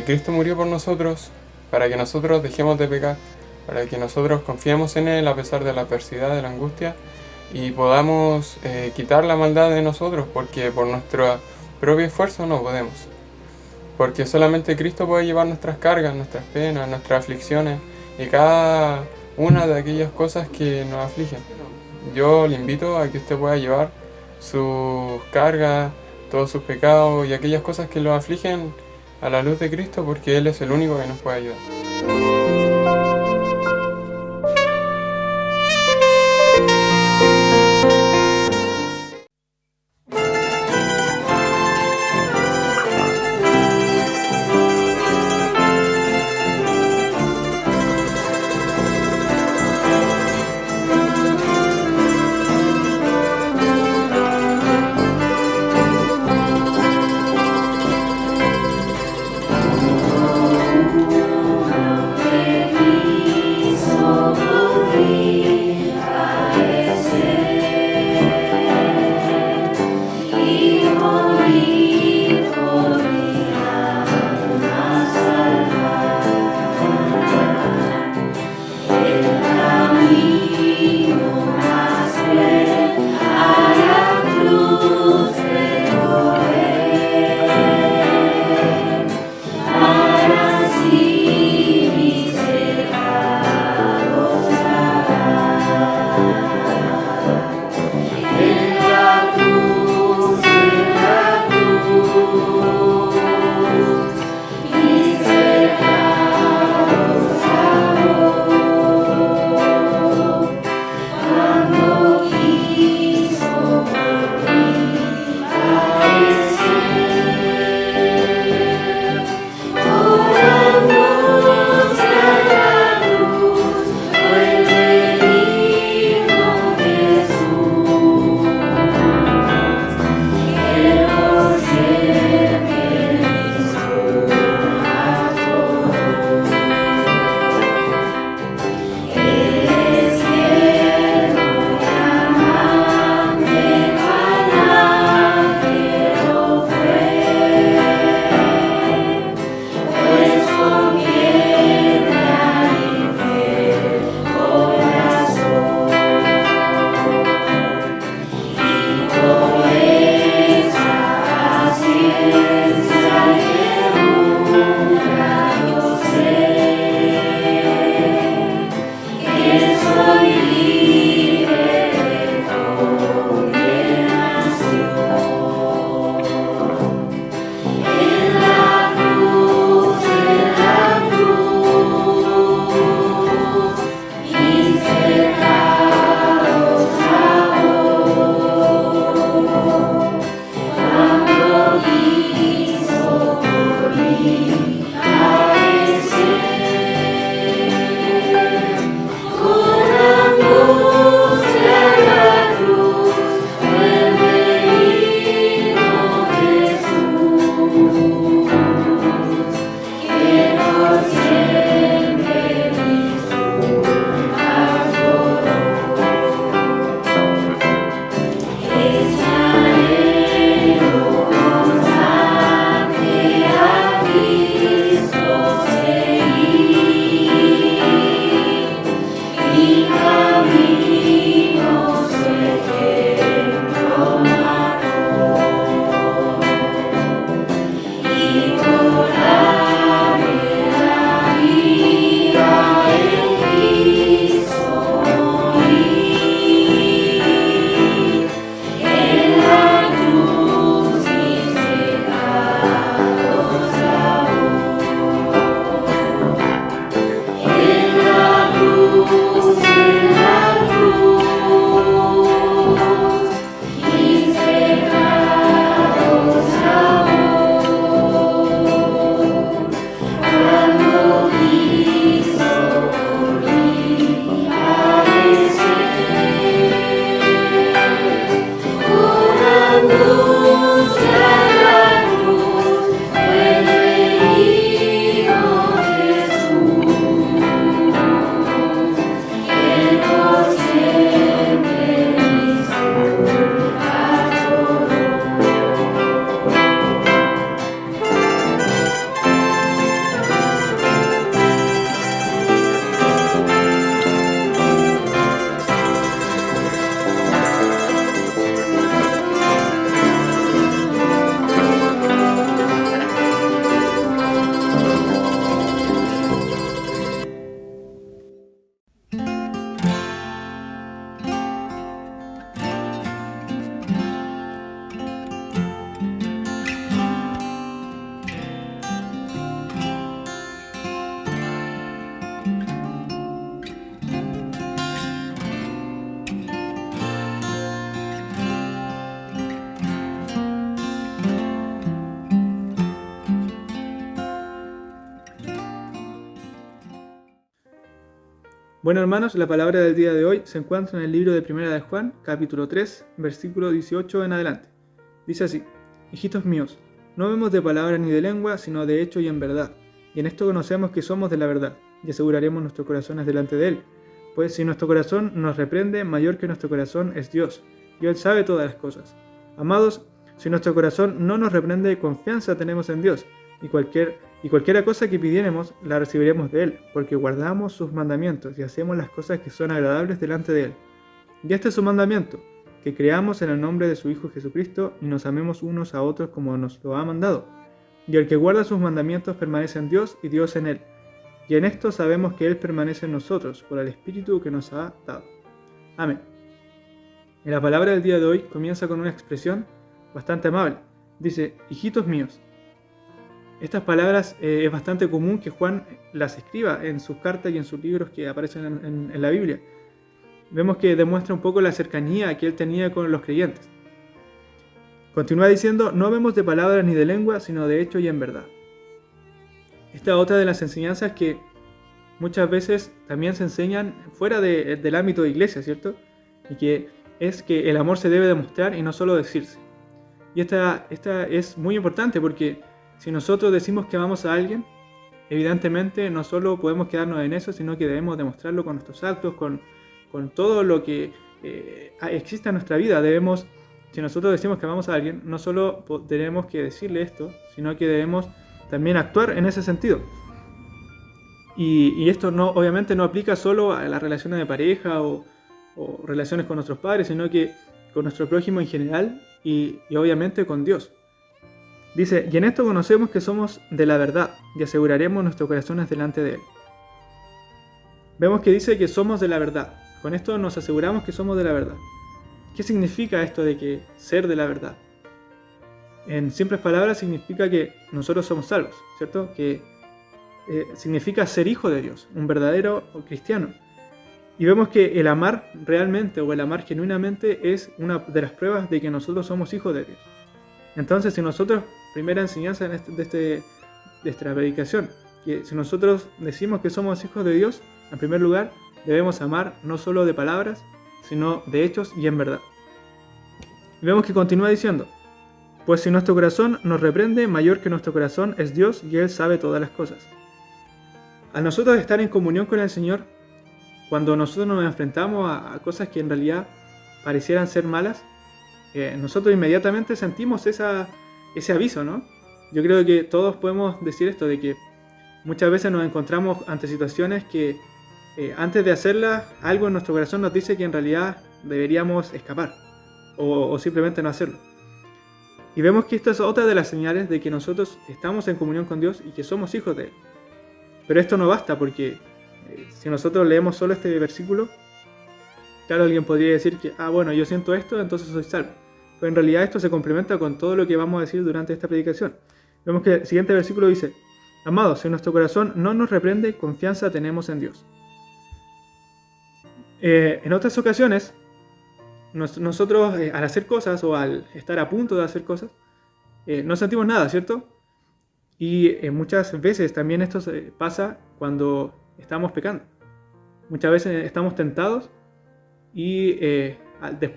Cristo murió por nosotros para que nosotros dejemos de pecar, para que nosotros confiemos en Él a pesar de la adversidad, de la angustia, y podamos quitar la maldad de nosotros, porque por nuestro propio esfuerzo no podemos. Porque solamente Cristo puede llevar nuestras cargas, nuestras penas, nuestras aflicciones y cada una de aquellas cosas que nos afligen. Yo le invito a que usted pueda llevar sus cargas, todos sus pecados y aquellas cosas que lo afligen a la luz de Cristo, porque Él es el único que nos puede ayudar. Bueno, hermanos, la palabra del día de hoy se encuentra en el libro de Primera de Juan, capítulo 3, versículo 18 en adelante. Dice así: Hijitos míos, no vemos de palabra ni de lengua, sino de hecho y en verdad. Y en esto conocemos que somos de la verdad, y aseguraremos nuestros corazones delante de Él. Pues si nuestro corazón nos reprende, mayor que nuestro corazón es Dios, y Él sabe todas las cosas. Amados, si nuestro corazón no nos reprende, confianza tenemos en Dios, y cualquiera cosa que pidiéremos, la recibiremos de Él, porque guardamos sus mandamientos y hacemos las cosas que son agradables delante de Él. Y este es su mandamiento, que creamos en el nombre de su Hijo Jesucristo y nos amemos unos a otros como nos lo ha mandado. Y el que guarda sus mandamientos permanece en Dios y Dios en Él. Y en esto sabemos que Él permanece en nosotros por el Espíritu que nos ha dado. Amén. Y la palabra del día de hoy comienza con una expresión bastante amable. Dice: hijitos míos. Estas palabras es bastante común que Juan las escriba en sus cartas y en sus libros que aparecen en la Biblia. Vemos que demuestra un poco la cercanía que él tenía con los creyentes. Continúa diciendo: no vemos de palabras ni de lengua, sino de hecho y en verdad. Esta es otra de las enseñanzas que muchas veces también se enseñan fuera del ámbito de iglesia, ¿cierto? Y que es que el amor se debe demostrar y no solo decirse. Y esta es muy importante porque si nosotros decimos que amamos a alguien, evidentemente no solo podemos quedarnos en eso, sino que debemos demostrarlo con nuestros actos, con todo lo que existe en nuestra vida. Si nosotros decimos que amamos a alguien, no solo tenemos que decirle esto, sino que debemos también actuar en ese sentido. Y esto obviamente no aplica solo a las relaciones de pareja o relaciones con nuestros padres, sino que con nuestro prójimo en general y obviamente con Dios. Dice: y en esto conocemos que somos de la verdad y aseguraremos nuestros corazones delante de Él. Vemos que dice que somos de la verdad. Con esto nos aseguramos que somos de la verdad. ¿Qué significa esto de que ser de la verdad? En simples palabras significa que nosotros somos salvos, ¿cierto? Que significa ser hijo de Dios, un verdadero cristiano. Y vemos que el amar realmente o el amar genuinamente es una de las pruebas de que nosotros somos hijos de Dios. Entonces, si nosotros, primera enseñanza de esta predicación, que si nosotros decimos que somos hijos de Dios, en primer lugar, debemos amar no solo de palabras, sino de hechos y en verdad. Y vemos que continúa diciendo: pues si nuestro corazón nos reprende, mayor que nuestro corazón es Dios y Él sabe todas las cosas. Al nosotros estar en comunión con el Señor, cuando nosotros nos enfrentamos a cosas que en realidad parecieran ser malas, nosotros inmediatamente sentimos ese aviso, ¿no? Yo creo que todos podemos decir esto, de que muchas veces nos encontramos ante situaciones que antes de hacerlas, algo en nuestro corazón nos dice que en realidad deberíamos escapar o simplemente no hacerlo. Y vemos que esta es otra de las señales de que nosotros estamos en comunión con Dios y que somos hijos de Él. Pero esto no basta, porque si nosotros leemos solo este versículo, claro, alguien podría decir que, bueno, yo siento esto, entonces soy salvo. Pero en realidad esto se complementa con todo lo que vamos a decir durante esta predicación. Vemos que el siguiente versículo dice: amados, si nuestro corazón no nos reprende, confianza tenemos en Dios. En otras ocasiones, nosotros al hacer cosas o al estar a punto de hacer cosas, no sentimos nada, ¿cierto? Y muchas veces también esto pasa cuando estamos pecando. Muchas veces estamos tentados y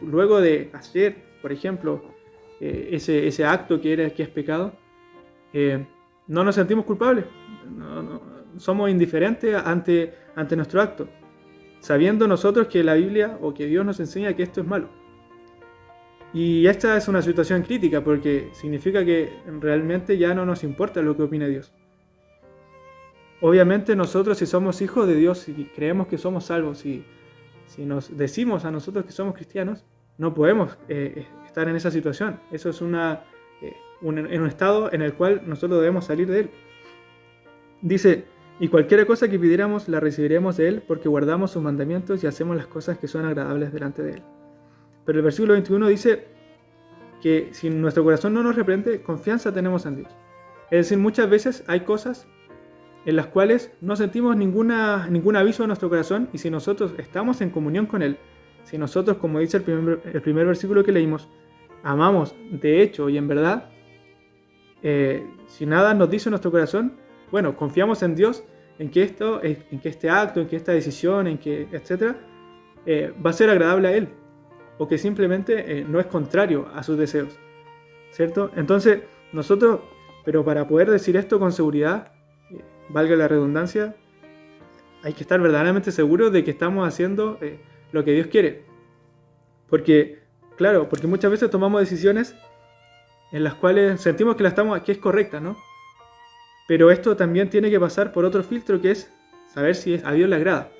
luego de hacer, por ejemplo, ese acto que es pecado, no nos sentimos culpables, no, somos indiferentes ante nuestro acto, sabiendo nosotros que la Biblia o que Dios nos enseña que esto es malo. Y esta es una situación crítica porque significa que realmente ya no nos importa lo que opine Dios. Obviamente nosotros, si somos hijos de Dios y creemos que somos salvos, si nos decimos a nosotros que somos cristianos, no podemos estar en esa situación. Eso es un estado en el cual nosotros debemos salir de él. Dice: y cualquier cosa que pidiéramos la recibiremos de Él, porque guardamos sus mandamientos y hacemos las cosas que son agradables delante de Él. Pero el versículo 21 dice que si nuestro corazón no nos reprende, confianza tenemos en Dios. Es decir, muchas veces hay cosas en las cuales no sentimos ningún aviso en nuestro corazón, y si nosotros estamos en comunión con Él, si nosotros, como dice el primer versículo que leímos, amamos de hecho y en verdad, si nada nos dice nuestro corazón, bueno, confiamos en Dios en que este acto, en que esta decisión, en que etcétera, va a ser agradable a Él, o que simplemente no es contrario a sus deseos, ¿cierto? Entonces, nosotros, pero para poder decir esto con seguridad, valga la redundancia, hay que estar verdaderamente seguros de que estamos haciendo lo que Dios quiere. Porque, claro, porque muchas veces tomamos decisiones en las cuales sentimos que es correcta, ¿no? Pero esto también tiene que pasar por otro filtro, que es saber si a Dios le agrada.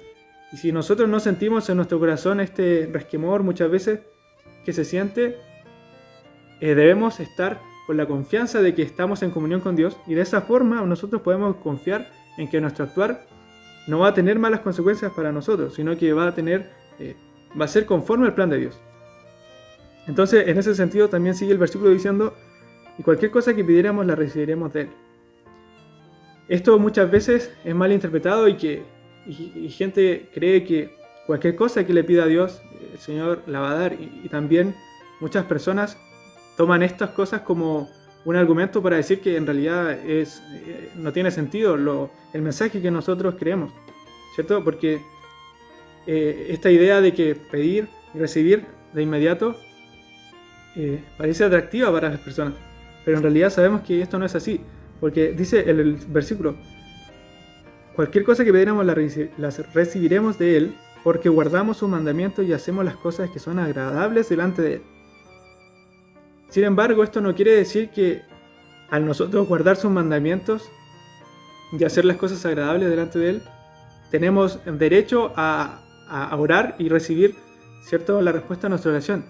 Y si nosotros no sentimos en nuestro corazón este resquemor muchas veces que se siente, debemos estar con la confianza de que estamos en comunión con Dios, y de esa forma nosotros podemos confiar en que nuestro actuar no va a tener malas consecuencias para nosotros, sino que va a ser conforme al plan de Dios. Entonces, en ese sentido también sigue el versículo diciendo: y cualquier cosa que pidiéramos la recibiremos de Él. Esto muchas veces es mal interpretado y gente cree que cualquier cosa que le pida a Dios, el Señor la va a dar, y también muchas personas toman estas cosas como un argumento para decir que en realidad no tiene sentido el mensaje que nosotros creemos, ¿cierto? Porque esta idea de que pedir y recibir de inmediato parece atractiva para las personas, pero en realidad sabemos que esto no es así, porque dice el versículo: cualquier cosa que pidiéramos las recibiremos de Él, porque guardamos sus mandamientos y hacemos las cosas que son agradables delante de Él. Sin embargo, esto no quiere decir que al nosotros guardar sus mandamientos y hacer las cosas agradables delante de Él, tenemos derecho a orar y recibir, ¿cierto?, la respuesta a nuestra oración.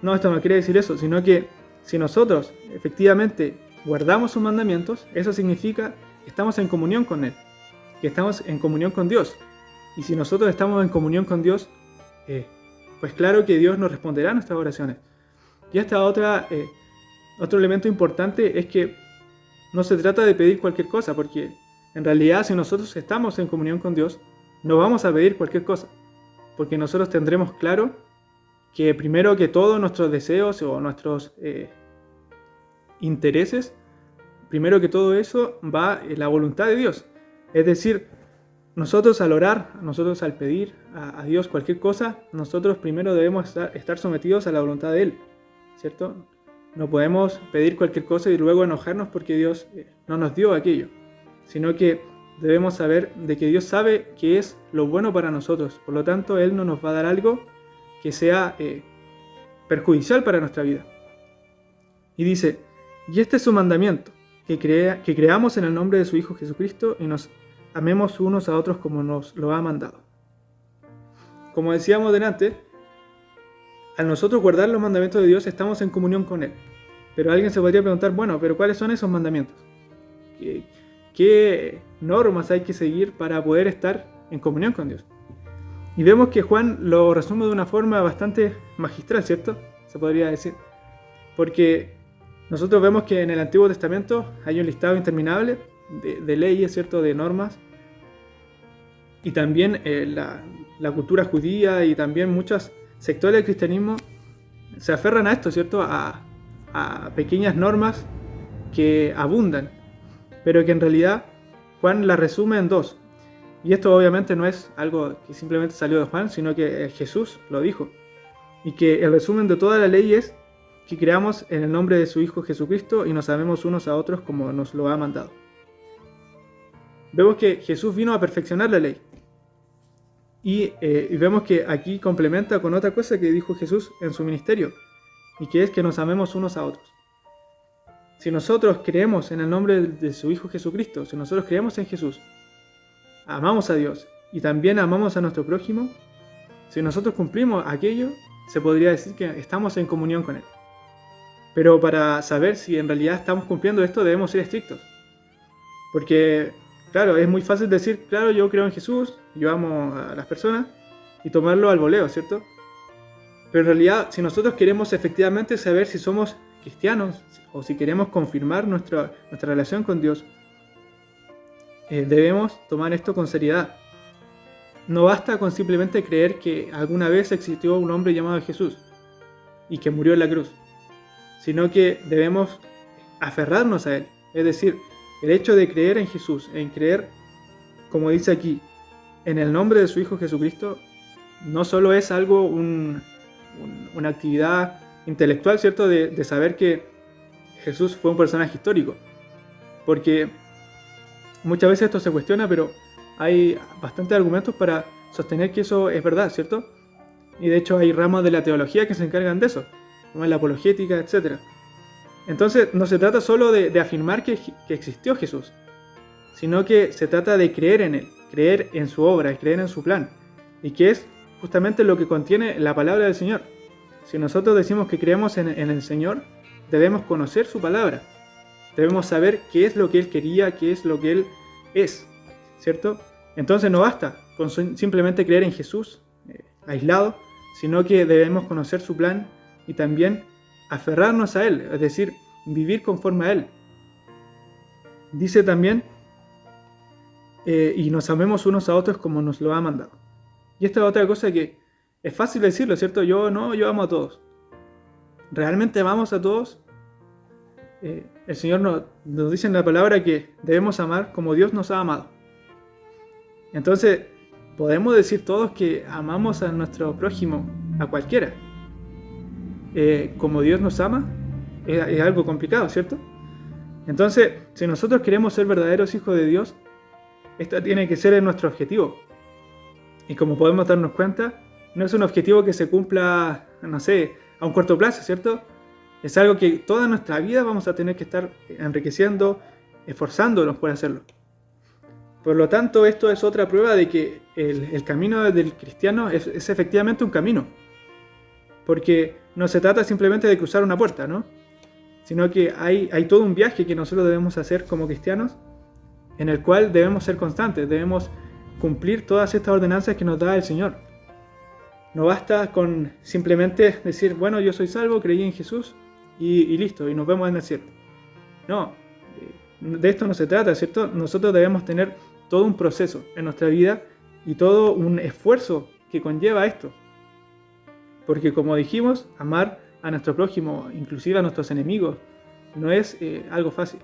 No, esto no quiere decir eso, sino que si nosotros efectivamente guardamos sus mandamientos, eso significa que estamos en comunión con Él, que estamos en comunión con Dios. Y si nosotros estamos en comunión con Dios, pues claro que Dios nos responderá a nuestras oraciones. Y esta otro elemento importante es que no se trata de pedir cualquier cosa, porque en realidad si nosotros estamos en comunión con Dios, no vamos a pedir cualquier cosa, porque nosotros tendremos claro que primero que todos nuestros deseos o nuestros intereses, primero que todo eso va en la voluntad de Dios. Es decir, nosotros al orar, nosotros al pedir a Dios cualquier cosa, nosotros primero debemos estar sometidos a la voluntad de Él, ¿cierto? No podemos pedir cualquier cosa y luego enojarnos porque Dios no nos dio aquello, sino que debemos saber de que Dios sabe qué es lo bueno para nosotros. Por lo tanto, Él no nos va a dar algo que sea perjudicial para nuestra vida. Y dice: y este es su mandamiento, que creamos en el nombre de su Hijo Jesucristo y nos amemos unos a otros como nos lo ha mandado. Como decíamos delante, al nosotros guardar los mandamientos de Dios estamos en comunión con Él. Pero alguien se podría preguntar: bueno, pero ¿cuáles son esos mandamientos? ¿Qué normas hay que seguir para poder estar en comunión con Dios? Y vemos que Juan lo resume de una forma bastante magistral, ¿cierto? Se podría decir. Porque nosotros vemos que en el Antiguo Testamento hay un listado interminable de leyes, ¿cierto? De normas. Y también la cultura judía y también muchos sectores del cristianismo se aferran a esto, ¿cierto? A pequeñas normas que abundan, pero que en realidad Juan las resume en dos. Y esto obviamente no es algo que simplemente salió de Juan, sino que Jesús lo dijo. Y que el resumen de toda la ley es que creamos en el nombre de su Hijo Jesucristo y nos amemos unos a otros como nos lo ha mandado. Vemos que Jesús vino a perfeccionar la ley. Y vemos que aquí complementa con otra cosa que dijo Jesús en su ministerio, y que es que nos amemos unos a otros. Si nosotros creemos en el nombre de su Hijo Jesucristo, si nosotros creemos en Jesús, amamos a Dios y también amamos a nuestro prójimo, si nosotros cumplimos aquello, se podría decir que estamos en comunión con Él. Pero para saber si en realidad estamos cumpliendo esto, debemos ser estrictos. Porque, claro, es muy fácil decir: claro, yo creo en Jesús, yo amo a las personas, y tomarlo al voleo, ¿cierto? Pero en realidad, si nosotros queremos efectivamente saber si somos cristianos o si queremos confirmar nuestra relación con Dios, debemos tomar esto con seriedad. No basta con simplemente creer que alguna vez existió un hombre llamado Jesús y que murió en la cruz, sino que debemos aferrarnos a Él. Es decir, el hecho de creer en Jesús, en creer como dice aquí, en el nombre de su Hijo Jesucristo, no solo es algo, una actividad intelectual, ¿cierto? De saber que Jesús fue un personaje histórico. Porque muchas veces esto se cuestiona, pero hay bastantes argumentos para sostener que eso es verdad, ¿cierto? Y de hecho hay ramas de la teología que se encargan de eso, como la apologética, etc. Entonces no se trata solo de afirmar que existió Jesús, sino que se trata de creer en Él, creer en su obra, creer en su plan, y que es justamente lo que contiene la palabra del Señor. Si nosotros decimos que creemos en el Señor, debemos conocer su palabra, debemos saber qué es lo que Él quería, qué es lo que Él es, ¿cierto? Entonces no basta con simplemente creer en Jesús aislado, sino que debemos conocer su plan y también aferrarnos a Él, es decir, vivir conforme a Él. Dice también, y nos amemos unos a otros como nos lo ha mandado. Y esta es otra cosa que es fácil decirlo, ¿cierto? Yo amo a todos. ¿Realmente amamos a todos? El Señor nos dice en la palabra que debemos amar como Dios nos ha amado. Entonces, podemos decir todos que amamos a nuestro prójimo, a cualquiera. Como Dios nos ama, es algo complicado, ¿cierto? Entonces, si nosotros queremos ser verdaderos hijos de Dios, este tiene que ser nuestro objetivo. Y como podemos darnos cuenta, no es un objetivo que se cumpla, no sé, a un corto plazo, ¿cierto? Es algo que toda nuestra vida vamos a tener que estar enriqueciendo, esforzándonos por hacerlo. Por lo tanto, esto es otra prueba de que el camino del cristiano es efectivamente un camino. Porque no se trata simplemente de cruzar una puerta, ¿no? Sino que hay todo un viaje que nosotros debemos hacer como cristianos, en el cual debemos ser constantes, debemos cumplir todas estas ordenanzas que nos da el Señor. No basta con simplemente decir, bueno, yo soy salvo, creí en Jesús y listo, y nos vemos en el cielo. No, de esto no se trata, ¿cierto? Nosotros debemos tener todo un proceso en nuestra vida y todo un esfuerzo que conlleva esto. Porque como dijimos, amar a nuestro prójimo, inclusive a nuestros enemigos, no es algo fácil.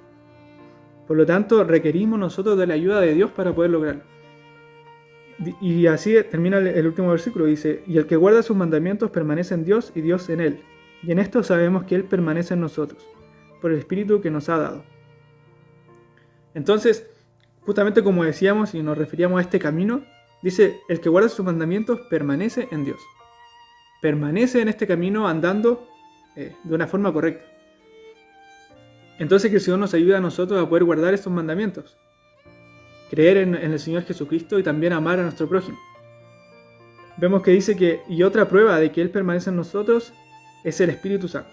Por lo tanto, requerimos nosotros de la ayuda de Dios para poder lograrlo. Y así termina el último versículo, dice, y el que guarda sus mandamientos permanece en Dios y Dios en él. Y en esto sabemos que Él permanece en nosotros, por el Espíritu que nos ha dado. Entonces, justamente como decíamos y nos referíamos a este camino, dice, el que guarda sus mandamientos permanece en Dios. Permanece en este camino andando de una forma correcta. Entonces que el Señor nos ayude a nosotros a poder guardar estos mandamientos. Creer en el Señor Jesucristo y también amar a nuestro prójimo. Vemos que dice que, y otra prueba de que Él permanece en nosotros, es el Espíritu Santo.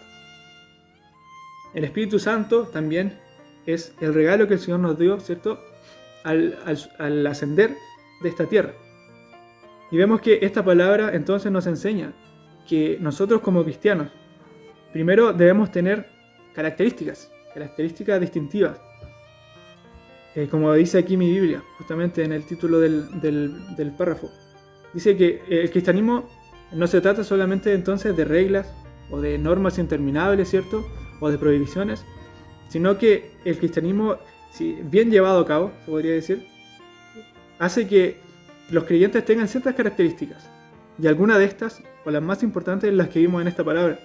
El Espíritu Santo también es el regalo que el Señor nos dio, ¿cierto? Al ascender de esta tierra. Y vemos que esta palabra entonces nos enseña que nosotros como cristianos, primero debemos tener características distintivas. Como dice aquí mi Biblia, justamente en el título del párrafo. Dice que el cristianismo no se trata solamente entonces de reglas o de normas interminables, ¿cierto? O de prohibiciones, sino que el cristianismo, si bien llevado a cabo, se podría decir, hace que los creyentes tengan ciertas características. Y alguna de estas, o las más importantes, las que vimos en esta palabra,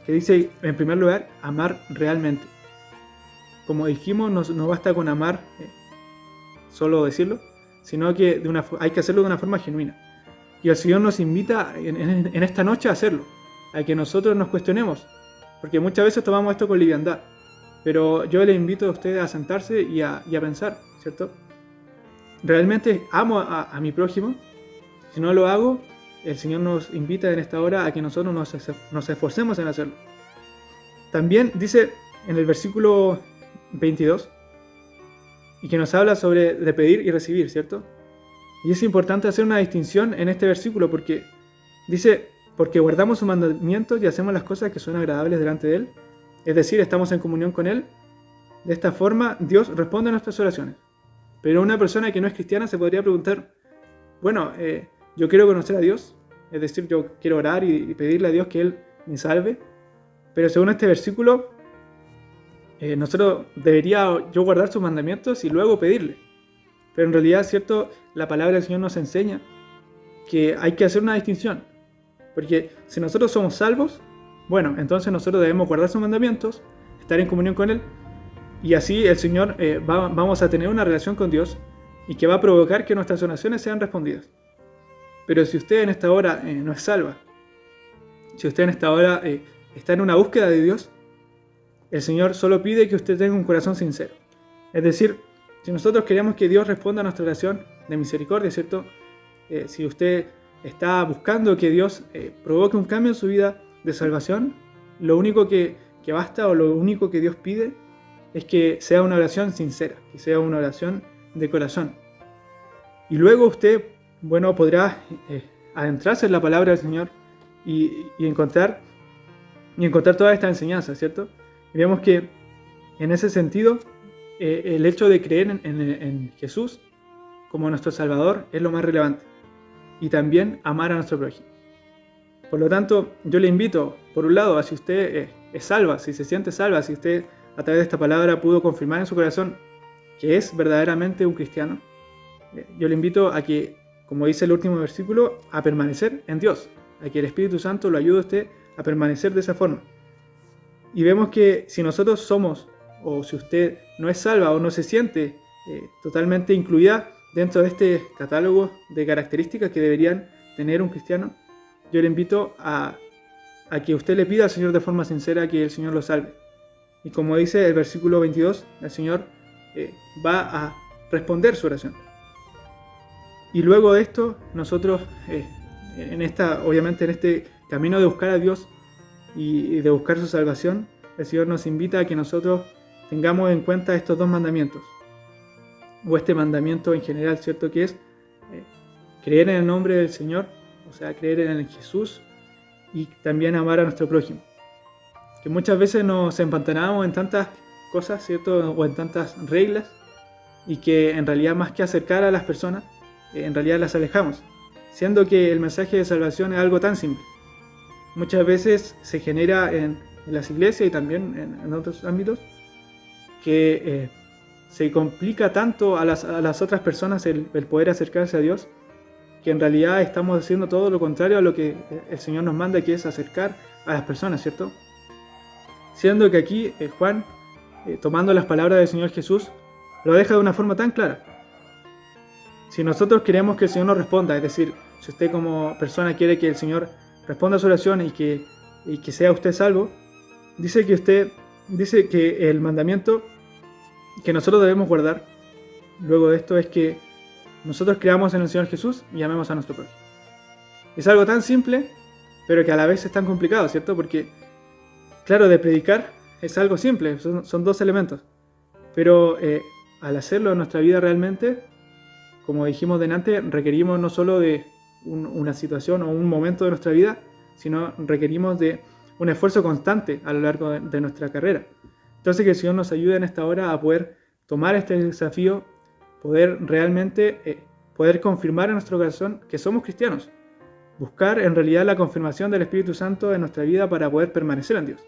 que dice, en primer lugar, amar realmente. Como dijimos, no basta con amar, solo decirlo, sino que hay que hacerlo de una forma genuina. Y el Señor nos invita en esta noche a hacerlo, a que nosotros nos cuestionemos, porque muchas veces tomamos esto con liviandad, pero yo les invito a ustedes a sentarse y a pensar, ¿cierto? ¿Realmente amo a mi prójimo? Si no lo hago, el Señor nos invita en esta hora a que nosotros nos esforcemos en hacerlo. También dice en el versículo 22, y que nos habla sobre de pedir y recibir, ¿cierto? Y es importante hacer una distinción en este versículo porque dice, porque guardamos sus mandamientos y hacemos las cosas que son agradables delante de Él, es decir, estamos en comunión con Él. De esta forma, Dios responde a nuestras oraciones. Pero una persona que no es cristiana se podría preguntar, bueno, yo quiero conocer a Dios, es decir, yo quiero orar y pedirle a Dios que Él me salve, pero según este versículo, nosotros debería yo guardar sus mandamientos y luego pedirle. Pero en realidad, ¿cierto? La palabra del Señor nos enseña que hay que hacer una distinción. Porque si nosotros somos salvos, bueno, entonces nosotros debemos guardar sus mandamientos, estar en comunión con Él, y así el Señor vamos a tener una relación con Dios y que va a provocar que nuestras oraciones sean respondidas. Pero si usted en esta hora no es salva, si usted en esta hora está en una búsqueda de Dios, el Señor solo pide que usted tenga un corazón sincero. Es decir, si nosotros queremos que Dios responda a nuestra oración de misericordia, ¿cierto? Si usted está buscando que Dios provoque un cambio en su vida de salvación, lo único que basta o lo único que Dios pide es que sea una oración sincera, que sea una oración de corazón. Y luego usted, bueno, podrá adentrarse en la palabra del Señor y encontrar toda esta enseñanza, ¿cierto? Y vemos que en ese sentido, el hecho de creer en Jesús como nuestro Salvador es lo más relevante. Y también amar a nuestro prójimo. Por lo tanto, yo le invito, por un lado, a si usted es salva, si se siente salva, si usted a través de esta palabra pudo confirmar en su corazón que es verdaderamente un cristiano, yo le invito a que, como dice el último versículo, a permanecer en Dios, a que el Espíritu Santo lo ayude a usted a permanecer de esa forma. Y vemos que si nosotros somos, o si usted no es salva o no se siente totalmente incluida dentro de este catálogo de características que deberían tener un cristiano, yo le invito a que usted le pida al Señor de forma sincera que el Señor lo salve. Y como dice el versículo 22, el Señor va a responder su oración. Y luego de esto, nosotros, obviamente en este camino de buscar a Dios y de buscar su salvación, el Señor nos invita a que nosotros tengamos en cuenta estos dos mandamientos. O este mandamiento en general, ¿cierto? Que es creer en el nombre del Señor, o sea, creer en el Jesús y también amar a nuestro prójimo. Que muchas veces nos empantanamos en tantas cosas, ¿cierto? O en tantas reglas y que en realidad más que acercar a las personas, en realidad las alejamos, siendo que el mensaje de salvación es algo tan simple. Muchas veces se genera en las iglesias y también en otros ámbitos que se complica tanto a las otras personas el poder acercarse a Dios, que en realidad estamos haciendo todo lo contrario a lo que el Señor nos manda, que es acercar a las personas, ¿cierto? Siendo que aquí Juan, tomando las palabras del Señor Jesús, lo deja de una forma tan clara. Si nosotros queremos que el Señor nos responda, es decir, si usted como persona quiere que el Señor responda a su oración y que sea usted salvo, dice que el mandamiento que nosotros debemos guardar luego de esto es que nosotros creamos en el Señor Jesús y amemos a nuestro prójimo. Es algo tan simple, pero que a la vez es tan complicado, ¿cierto? Porque, claro, de predicar es algo simple, son dos elementos. Pero al hacerlo en nuestra vida realmente, como dijimos delante, requerimos no solo de una situación o un momento de nuestra vida, sino requerimos de un esfuerzo constante a lo largo de nuestra carrera. Entonces que el Señor nos ayude en esta hora a poder tomar este desafío, poder realmente poder confirmar en nuestro corazón que somos cristianos, buscar en realidad la confirmación del Espíritu Santo en nuestra vida para poder permanecer en Dios.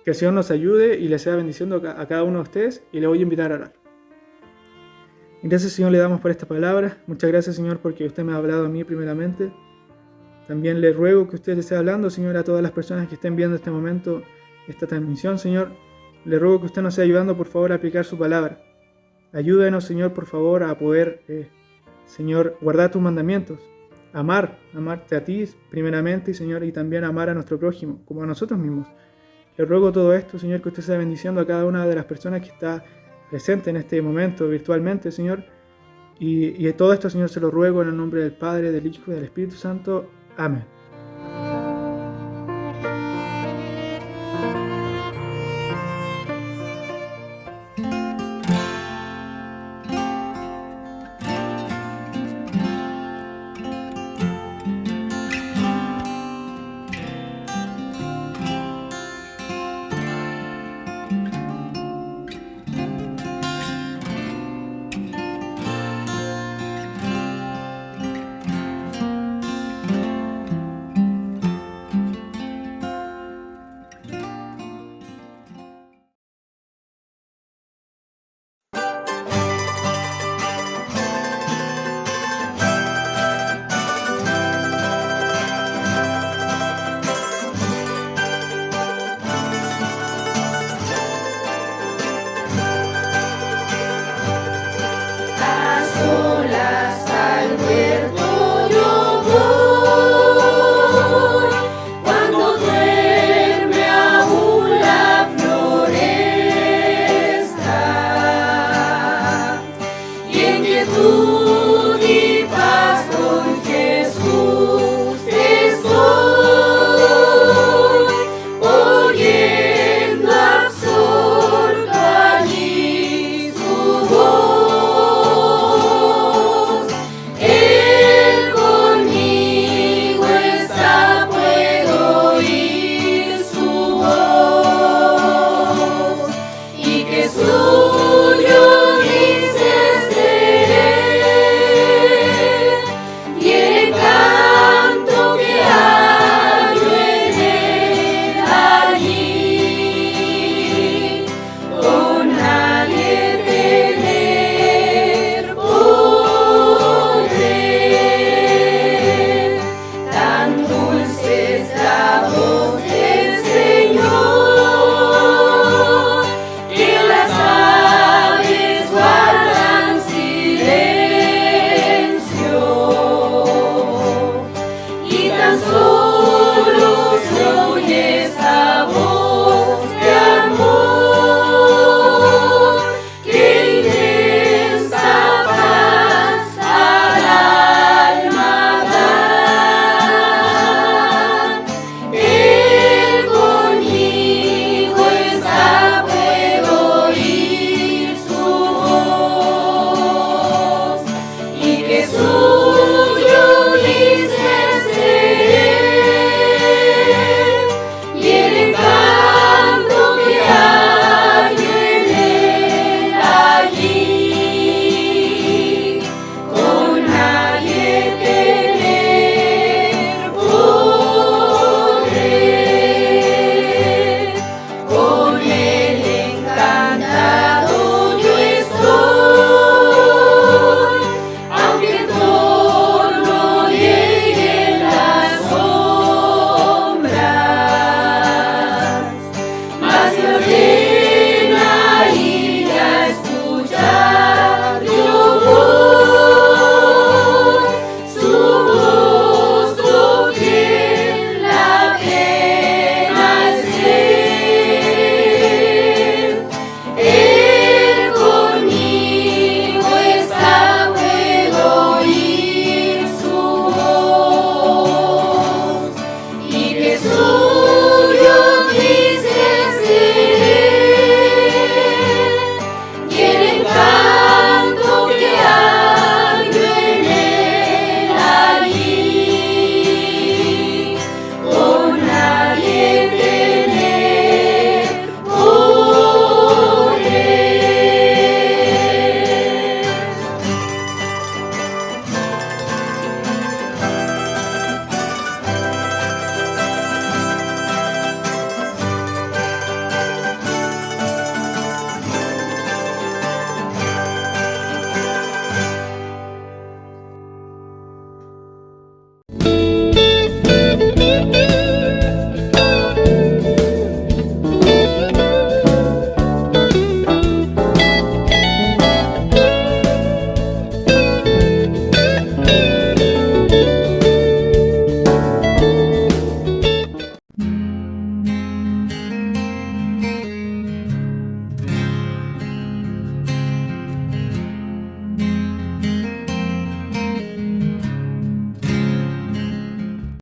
Que el Señor nos ayude y le sea bendiciendo a cada uno de ustedes, y le voy a invitar a orar. Gracias, Señor, le damos por esta palabra. Muchas gracias, Señor, porque usted me ha hablado a mí primeramente. También le ruego que usted le esté hablando, Señor, a todas las personas que estén viendo este momento, esta transmisión, Señor. Le ruego que usted nos esté ayudando, por favor, a aplicar su palabra. Ayúdenos, Señor, por favor, a poder, Señor, guardar tus mandamientos. Amarte a ti primeramente, Señor, y también amar a nuestro prójimo, como a nosotros mismos. Le ruego todo esto, Señor, que usted sea bendiciendo a cada una de las personas que está presente en este momento virtualmente, Señor. Y todo esto, Señor, se lo ruego en el nombre del Padre, del Hijo y del Espíritu Santo. Amén.